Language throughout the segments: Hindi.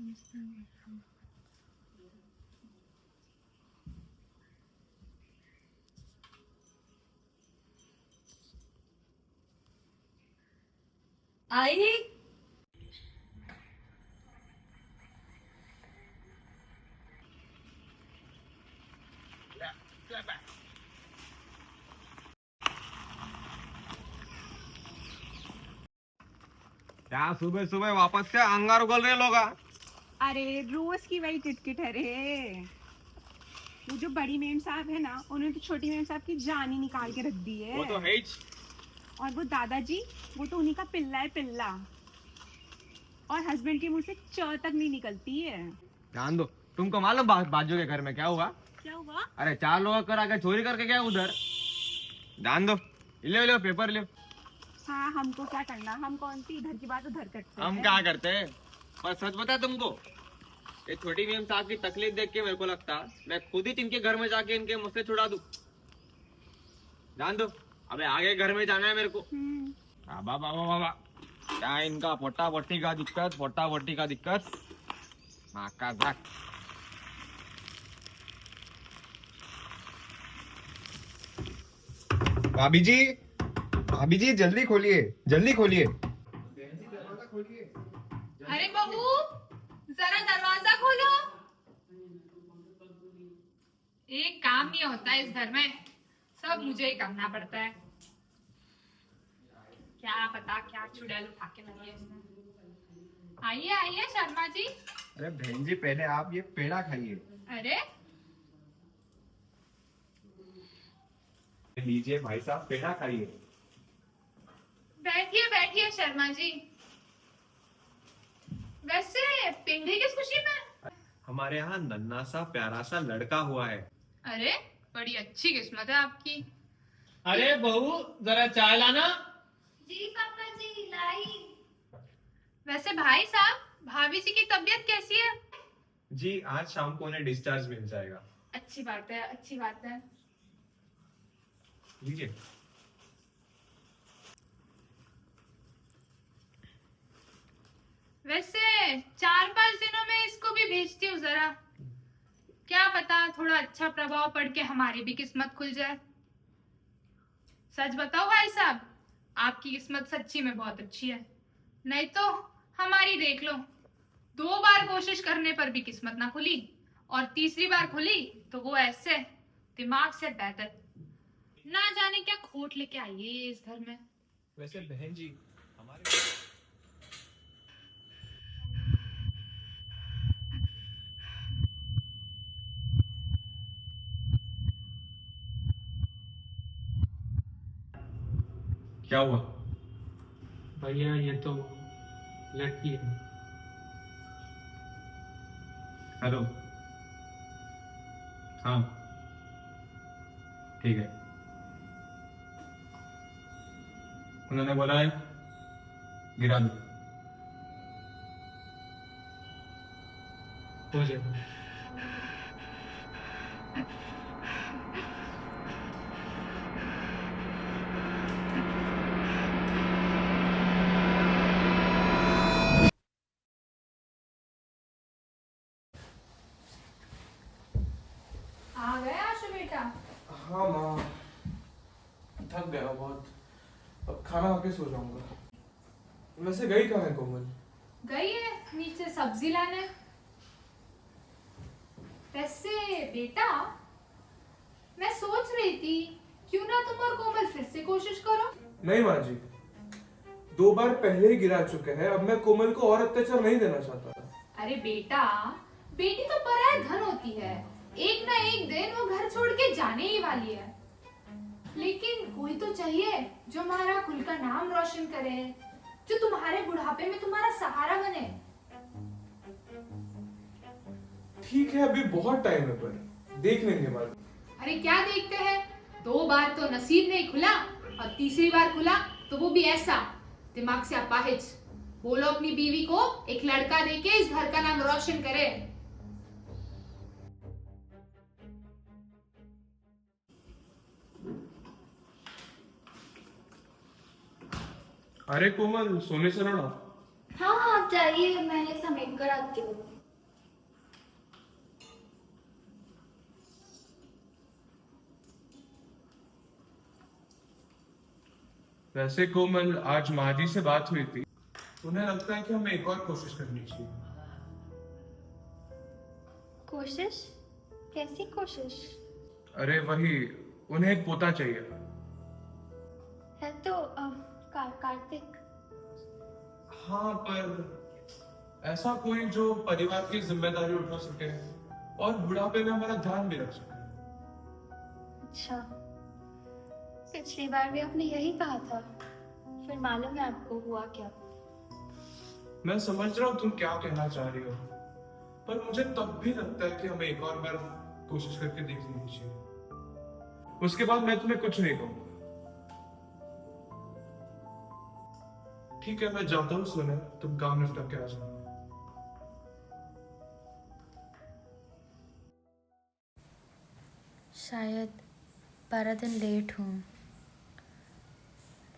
आई। क्या सुबह सुबह वापस से अंगार उगल रहे लोग। अरे रोज की वही टिटकिट है रे। वो जो बड़ी मेम साहब है ना, उन्होंने तो छोटी मेम साहब की जान ही निकाल के रख दी है। वो तो है ही। और वो दादाजी, वो तो उन्हीं का पिल्ला है पिल्ला। और हस्बैंड के मुंह से च तक नहीं निकलती है। ध्यान दो। तुमको मालूम बाजू के घर में क्या हुआ? क्या हुआ? अरे 4 लोग कर आके चोरी करके गया उधर। ध्यान दो। ले लो पेपर ले। हाँ, हमको क्या करना, हम कौन सी इधर की बात उधर करते हम हैं। क्या करते हैं? पर सच बता तुमको, ये छोटी मेम साहब की तकलीफ देख के मेरे को लगता मैं खुद ही इनके घर में जाके इनके मुझसे छुड़ा दूं। ध्यान दो। अबे आगे घर में जाना है मेरे को। बाबा बाबा बाबा, क्या इनका पोटा पोटी का दिक्कत, पोटा पोटी का दिक्कत। माँ का जाक। भाभी जी, भाभी जी जल्दी खोलिए, जल्दी खोलिए। अरे बहू, जरा दरवाजा खोलो। एक काम नहीं होता इस घर में, सब मुझे ही करना पड़ता है। क्या पता क्या चुड़ैल उठा के लगी है इसमें। आइए आइए शर्मा जी। अरे बहन जी, पहले आप ये पेड़ा खाइए। अरे लीजिए भाई साहब, पेड़ा खाइए। बैठिए बैठिए शर्मा जी। वैसे पिंडी किस खुशी में? हमारे यहाँ नन्हा सा प्यारा सा लड़का हुआ है। अरे बड़ी अच्छी किस्मत है आपकी। अरे बहू, जरा चाय लाना। जी पापा जी लाई। वैसे भाई साहब, भाभी जी की तबीयत कैसी है? जी आज शाम को उन्हें डिस्चार्ज मिल जाएगा। अच्छी बात है, अच्छी बात है। लीजिए। वैसे 4-5 दिनों में इसको भी भेजती हूँ जरा। क्या पता थोड़ा अच्छा प्रभाव पड़ के हमारी भी किस्मत खुल जाए। सच बताओ भाई साहब, आपकी किस्मत सच्ची में बहुत अच्छी है। नहीं तो हमारी देख लो, 2 बार कोशिश करने पर भी किस्मत ना खुली, और तीसरी बार खुली तो वो ऐसे दिमाग से बेहतर। ना जाने क्या खोट लेके आई है ये इस घर में। वैसे बहन जी, हमारे क्या हुआ? भैया ये तो लड़की है। हेलो। हाँ ठीक है। उन्होंने बोला है गिरा दो। हो जाएगा। आ गए आशु बेटा? हाँ माँ, थक गया बहुत। अब खाना खा के सो जाऊंगा। वैसे गई कहाँ है कोमल? गई है नीचे सब्जी लाने। वैसे बेटा, मैं सोच रही थी क्यों ना तुम और कोमल फिर से कोशिश करो। नहीं माँ जी, 2 बार पहले ही गिरा चुके हैं। अब मैं कोमल को और अत्याचार नहीं देना चाहता। अरे बेटा, बेटी तो पराया धन होती है। एक ना एक दिन वो घर छोड़ के जाने ही वाली है। लेकिन कोई तो चाहिए जो हमारा कुल का नाम रोशन करे, जो तुम्हारे बुढ़ापे में तुम्हारा सहारा बने। ठीक है, अभी बहुत टाइम है, पर देख लेंगे बाद। अरे क्या देखते हैं, 2 बार तो नसीब नहीं खुला, और तीसरी बार खुला तो वो भी ऐसा दिमाग से अपाहिज। बोलो अपनी बीवी को एक लड़का देके इस घर का नाम रोशन करे। अरे कोमल, सोने से लड़ा। हाँ आप जाइए, मैं ये समेट कर आती हूँ। वैसे कोमल, आज माजी से बात हुई थी, उन्हें लगता है कि हमें एक और कोशिश करनी चाहिए। कोशिश? कैसी कोशिश? अरे वही, उन्हें एक पोता चाहिए। है तो कार्तिक। हाँ, पर ऐसा कोई जो परिवार की जिम्मेदारी उठा सके और बुढ़ापे में हमारा ध्यान भी रख सके। अच्छा, पिछली बार भी आपने यही कहा था, फिर मालूम है आपको हुआ क्या? मैं समझ रहा हूँ तुम क्या कहना चाह रही हो, पर मुझे तब भी लगता है कि हमें एक और बार कोशिश करके देख लेनी चाहिए। उसके बाद मैं तुम्हें कुछ नहीं कहूंगा। ठीक है, मैं जाता हूँ सोने, तुम काम निपटा के आ जाओ। शायद 12 दिन लेट हूँ।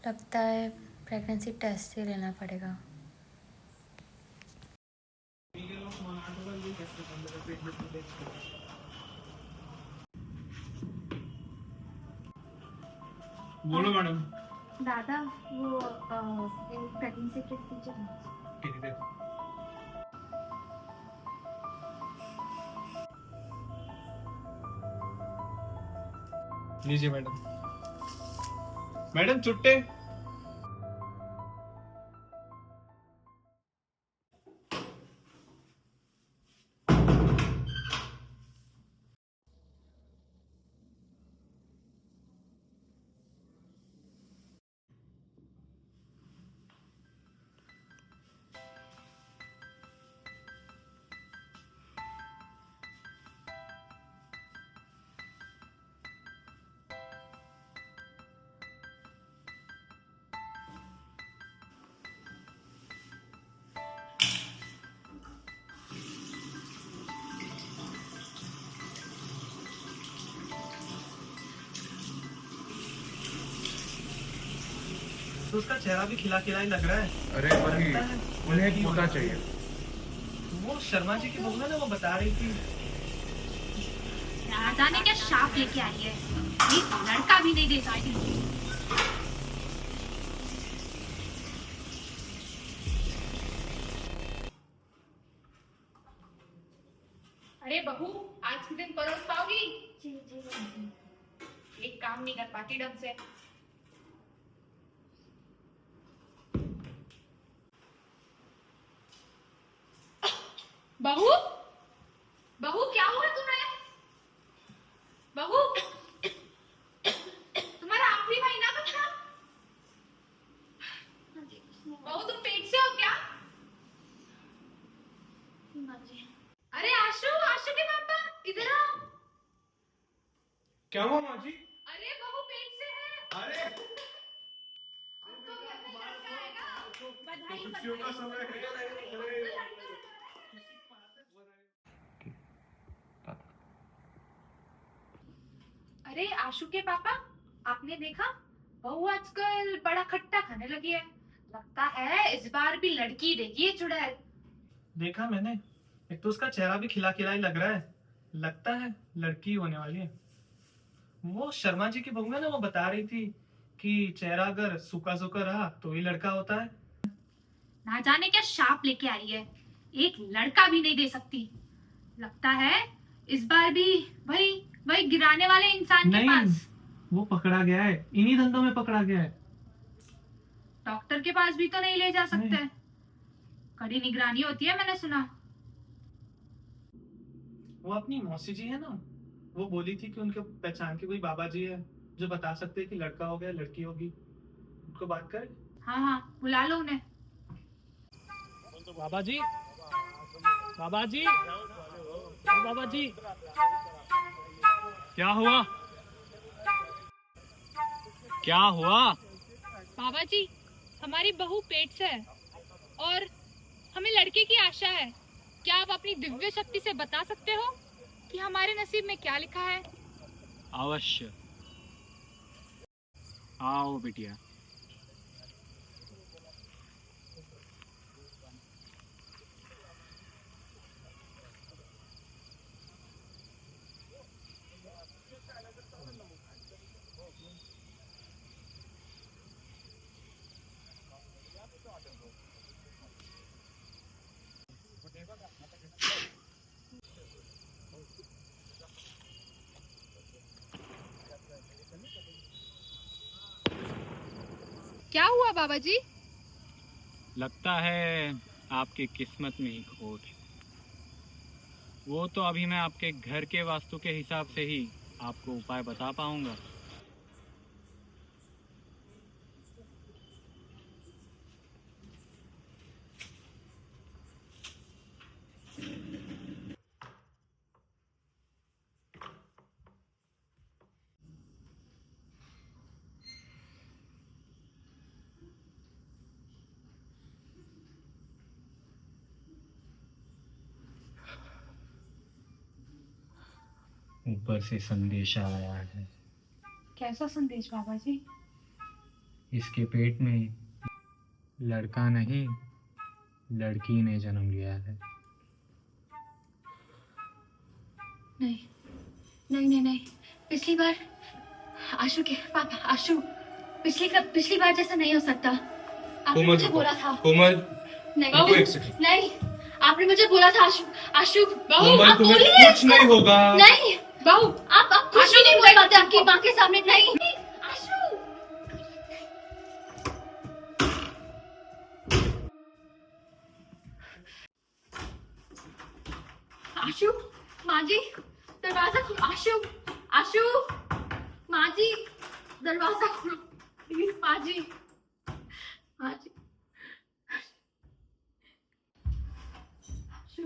लगता है प्रेगनेंसी टेस्ट ही लेना पड़ेगा। बोलो मैडम। दादा, वो प्रेगनेंसी टेस्ट दीजिए। ठीक है। लीजिए मैडम। मैडम चुट्टे। तो उसका चेहरा भी खिला खिला ही लग रहा है। अरे वही, उन्हें एक पोता चाहिए। वो शर्मा जी की बहू है ना, वो बता रही थी। राजा ने क्या शाप लेके आई है, एक लड़का भी नहीं दे सकती। अरे बहू, आज के दिन परोस पाओगी? जी जी। एक काम नहीं कर पाती ढंग से। बहू, बहू क्या हुआ तुम्हें? बहू, तुम्हारा आखिरी महीना कब था? बहू तुम पेट से हो क्या? अरे आशु, आशु के पापा इधर आओ। क्या हुआ माँ जी? अरे बहू पेट से है। अरे अब तो घर में लड़का आएगा। बधाई खुशियों का समय है। अरे आशु के पापा, आपने देखा बहू आजकल बड़ा खट्टा खाने लगी है। लगता है इस बार भी लड़की देगी ये चुड़ैल। देखा मैंने, एक तो उसका चेहरा भी खिला खिला ही लग रहा है। लगता है लड़की होने वाली है। वो शर्मा जी की बहू है ना, वो बता रही थी कि चेहरा अगर सूखा सूखा रहा तो ही लड़का होता है। ना जाने क्या शाप लेके आई है, एक लड़का भी नहीं दे सकती। लगता है इस बार भी वही वही गिराने वाले इंसान के नहीं, पास। वो पकड़ा गया है, इन्हीं धंधों में पकड़ा गया है। डॉक्टर के पास भी तो नहीं ले जा सकते। नहीं। कड़ी निगरानी होती है मैंने सुना। वो अपनी मौसी जी है ना, वो बोली थी कि उनके पहचान के कोई बाबा जी है जो बता सकते हैं कि लड़का हो गया लड़की होगी। उनको बात करें। हाँ हाँ, बुला लो उन्हें। बाबा जी, बाबा जी, ओ बाबा जी, क्या हुआ? क्या हुआ? बाबा जी, हमारी बहू पेट से है और हमें लड़के की आशा है। क्या आप अपनी दिव्य शक्ति से बता सकते हो कि हमारे नसीब में क्या लिखा है? अवश्य, आओ बिटिया। क्या हुआ बाबा जी? लगता है आपकी किस्मत में ही खोट है। वो तो अभी मैं आपके घर के वास्तु के हिसाब से ही आपको उपाय बता पाऊंगा। ऊपर से संदेशा आया है। कैसा संदेश बाबा जी? इसके पेट में लड़का नहीं, लड़की ने जन्म लिया है। नहीं नहीं नहीं नहीं, पिछली बार आशु के पापा, आशु पिछली बार जैसा नहीं हो सकता। आपने कोमल, मुझे बोला था। कोमल, नहीं रुको एक सेकंड। नहीं, आपने मुझे बोला था आशु, आशु कोमल, आप तुम्हें बोलिए। कुछ नहीं होगा। नहीं बहू, आप कुछ भी नहीं बोल पाते आपकी माँ के सामने। नहीं आशु, आशु, माँ जी दरवाजा खोलो। आशु, आशु, माँ जी दरवाजा खोलो प्लीज। माँ जी, माँ जी, आशु।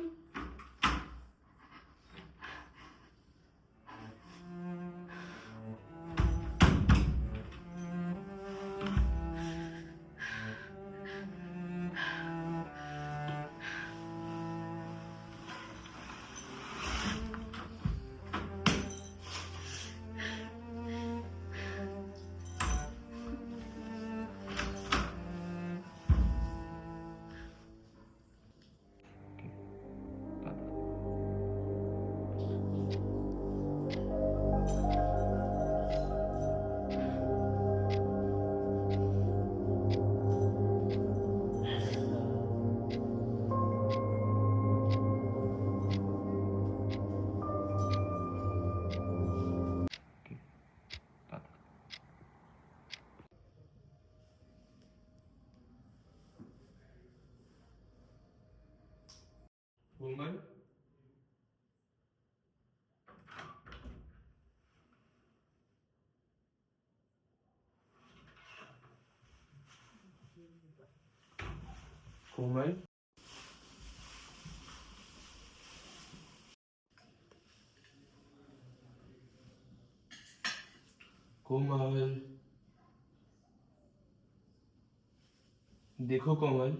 कोमल, कोमल, कोमल, देखो कोमल,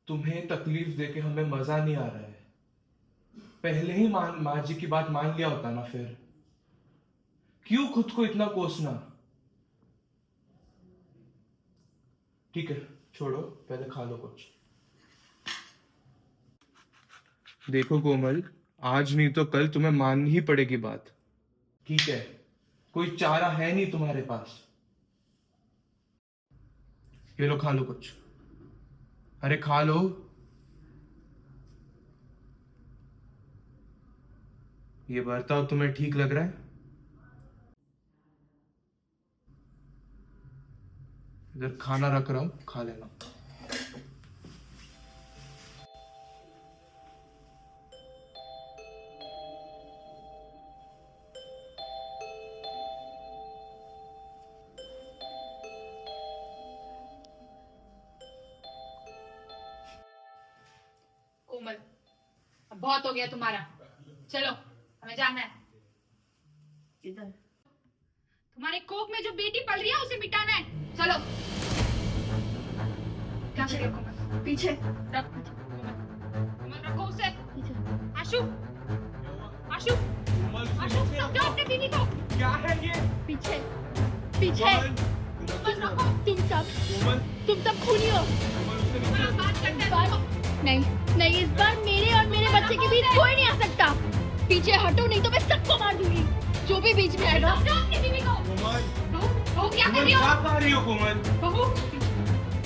तुम्हें तकलीफ देके हमें मजा नहीं आ रहा है। पहले ही माँ जी की बात मान लिया होता ना, फिर क्यों खुद को इतना कोसना। ठीक है छोड़ो, पहले खा लो कुछ। देखो कोमल, आज नहीं तो कल तुम्हें माननी ही पड़ेगी बात। ठीक है, कोई चारा है नहीं तुम्हारे पास। ये लो, खा लो कुछ। अरे खा लो। ये बर्ताव तुम्हें ठीक लग रहा है? इधर खाना रख रहा हूं, खा लेना। कोमल, अब बहुत हो गया तुम्हारा, चलो हमें जाना है। इधर तुम्हारे कोख में जो बेटी पल रही है उसे मिटाना है, चलो। क्या करिए कोमल? पीछे रख, कोमल रखो उसे। पीछे। आशु, आशु, आशु समझाओ अपने बीवी को। क्या है ये? पीछे पीछे। कोमल रखो। तुम सब खूनी हो। कोमल, अब बात करते हैं तुम। नहीं नहीं, इस बार मेरे और मेरे बच्चे के बीच कोई नहीं आ सकता। पीछे हटो, नहीं तो मैं सबको मार दूंगी जो भी बीच में आएगा। समझाओ अपनी बीवी को। कोमल, बहू, बहू क्या कर रही हो? क्या कर रही हो कोमल? बहू,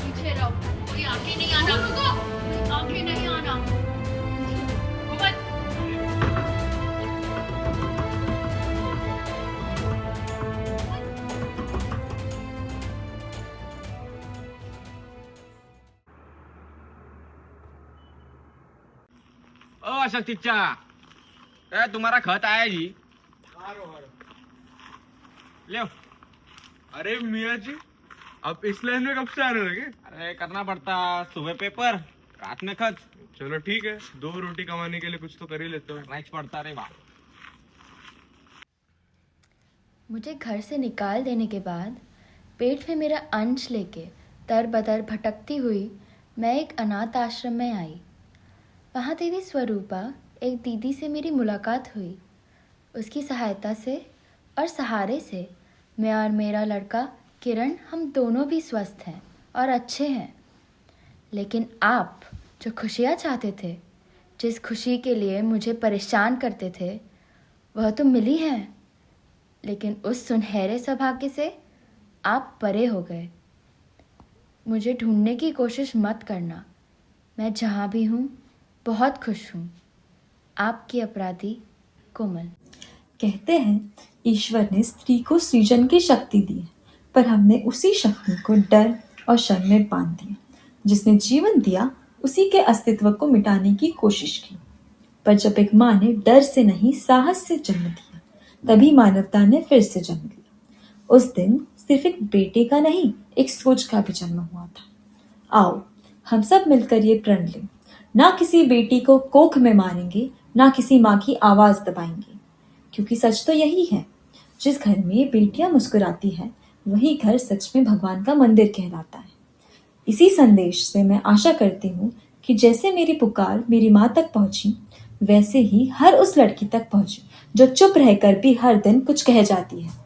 पीछे रहो, कोई आगे नहीं आना। रुको, आगे नहीं आना। कोमल, ओ अशोक चिच्चा, तुम्हारा खत आया जी। ले। अरे मियाँ जी, आप इस लाइन में कब से आने लगे? अरे करना पड़ता, सुबह पेपर, रात में खत। चलो ठीक है, 2 रोटी कमाने के लिए कुछ तो कर ही लेते हो। मैच पड़ता रे वाह। मुझे घर से निकाल देने के बाद पेट में मेरा अंश लेके दर-बदर भटकती हुई मैं एक अनाथ आश्रम में आई। वहाँ देवी स्वरूपा एक दीदी से मेरी मुलाकात हुई। उसकी सहायता से और सहारे से मैं और मेरा लड़का किरण, हम दोनों भी स्वस्थ हैं और अच्छे हैं। लेकिन आप जो खुशियाँ चाहते थे, जिस खुशी के लिए मुझे परेशान करते थे, वह तो मिली है, लेकिन उस सुनहरे सौभाग्य से आप परे हो गए। मुझे ढूंढने की कोशिश मत करना, मैं जहाँ भी हूँ बहुत खुश हूँ। आपकी अपराधी कोमल। कहते हैं ईश्वर ने स्त्री को सृजन की शक्ति दी है, पर हमने उसी शक्ति को डर और शर्म में बांध दिया। जिसने जीवन दिया उसी के अस्तित्व को मिटाने की कोशिश की, पर जब एक माँ ने डर से नहीं साहस से जन्म दिया, तभी मानवता ने फिर से जन्म लिया। उस दिन सिर्फ एक बेटे का नहीं, एक सोच का भी जन्म हुआ था। आओ हम सब मिलकर ये प्रण लें, ना किसी बेटी को कोख में मारेंगे, ना किसी माँ की आवाज दबाएंगे, क्योंकि सच तो यही है, जिस घर में बेटियां मुस्कुराती है वही घर सच में भगवान का मंदिर कहलाता है। इसी संदेश से मैं आशा करती हूँ कि जैसे मेरी पुकार मेरी माँ तक पहुंची, वैसे ही हर उस लड़की तक पहुंचे जो चुप रहकर भी हर दिन कुछ कह जाती है।